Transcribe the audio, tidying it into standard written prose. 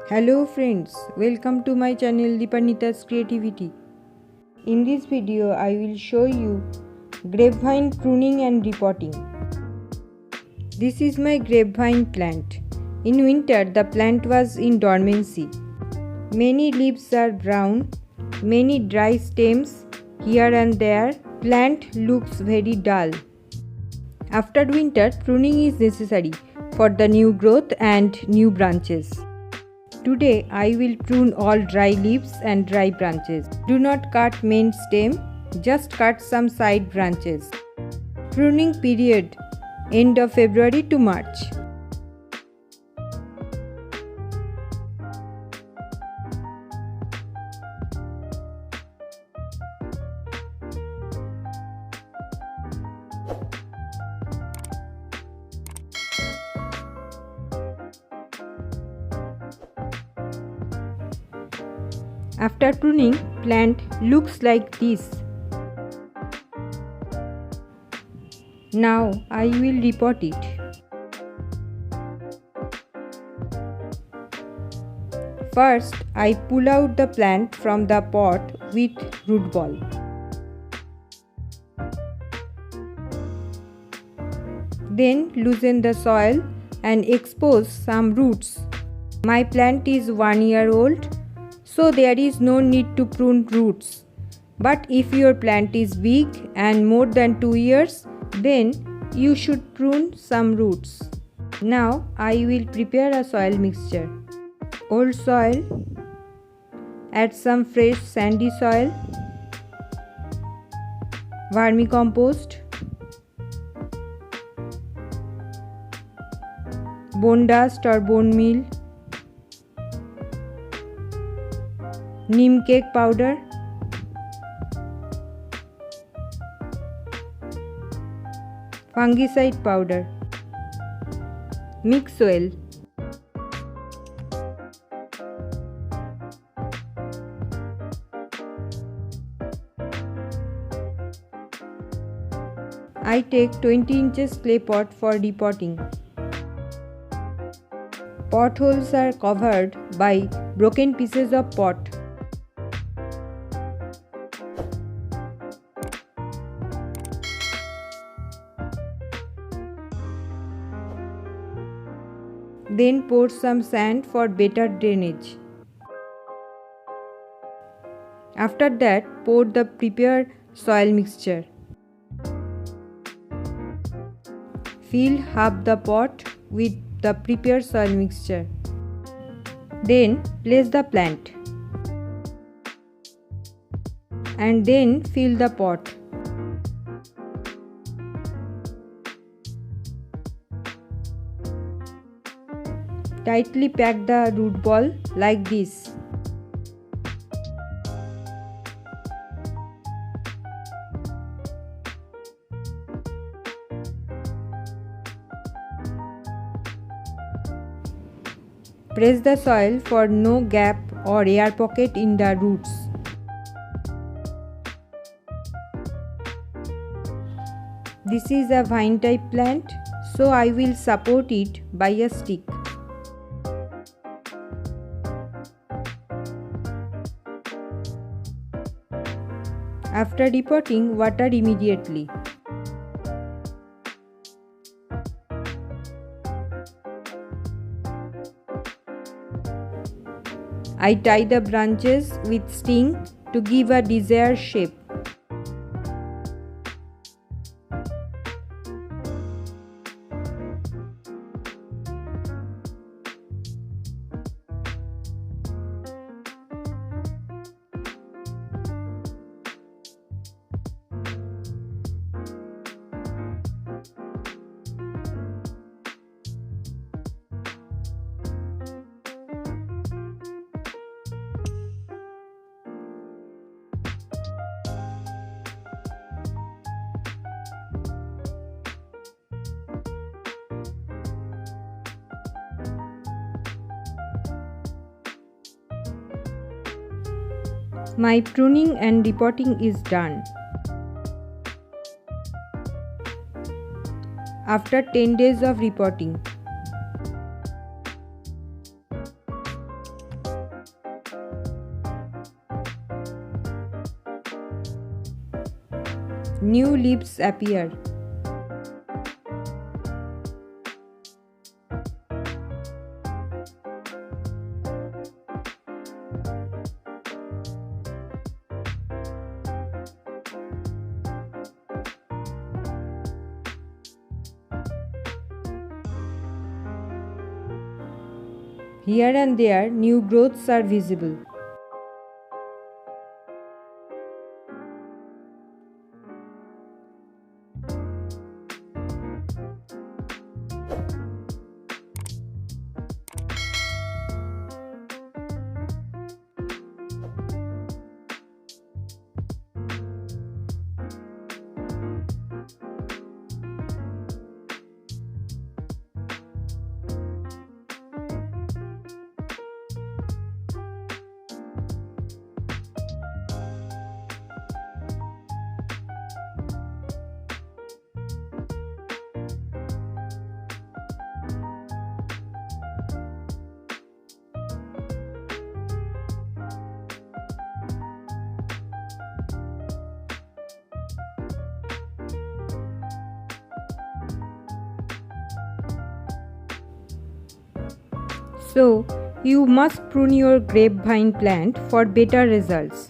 Hello friends, welcome to my channel Deepanita's Creativity. In this video I will show you grapevine pruning and repotting. This is my grapevine plant. In winter the plant was in dormancy. Many leaves are brown, many dry stems here and there. Plant looks very dull. After winter, pruning is necessary for the new growth and new branches. Today I will prune all dry leaves and dry branches. Do not cut main stem, just cut some side branches. Pruning period end of February to March. After pruning, plant looks like this. Now I will repot it. First, I pull out the plant from the pot with root ball. Then loosen the soil and expose some roots. My plant is 1 year old. So there is no need to prune roots. But if your plant is big and more than 2 years, then you should prune some roots. Now I will prepare a soil mixture. Old soil, add some fresh sandy soil, vermicompost, bone dust or bone meal, neem cake powder, fungicide powder. Mix well. I take 20 inches clay pot for repotting. Potholes are covered by broken pieces of pot. Then pour some sand for better drainage. After that, pour the prepared soil mixture. Fill half the pot with the prepared soil mixture. Then place the plant. And then fill the pot. Tightly pack the root ball like this. Press the soil for no gap or air pocket in the roots. This is a vine type plant, so I will support it by a stick. After repotting, water immediately. I tie the branches with string to give a desired shape. My pruning and repotting is done. After 10 days of repotting, New leaves appear. Here and there, new growths are visible. So, you must prune your grapevine plant for better results.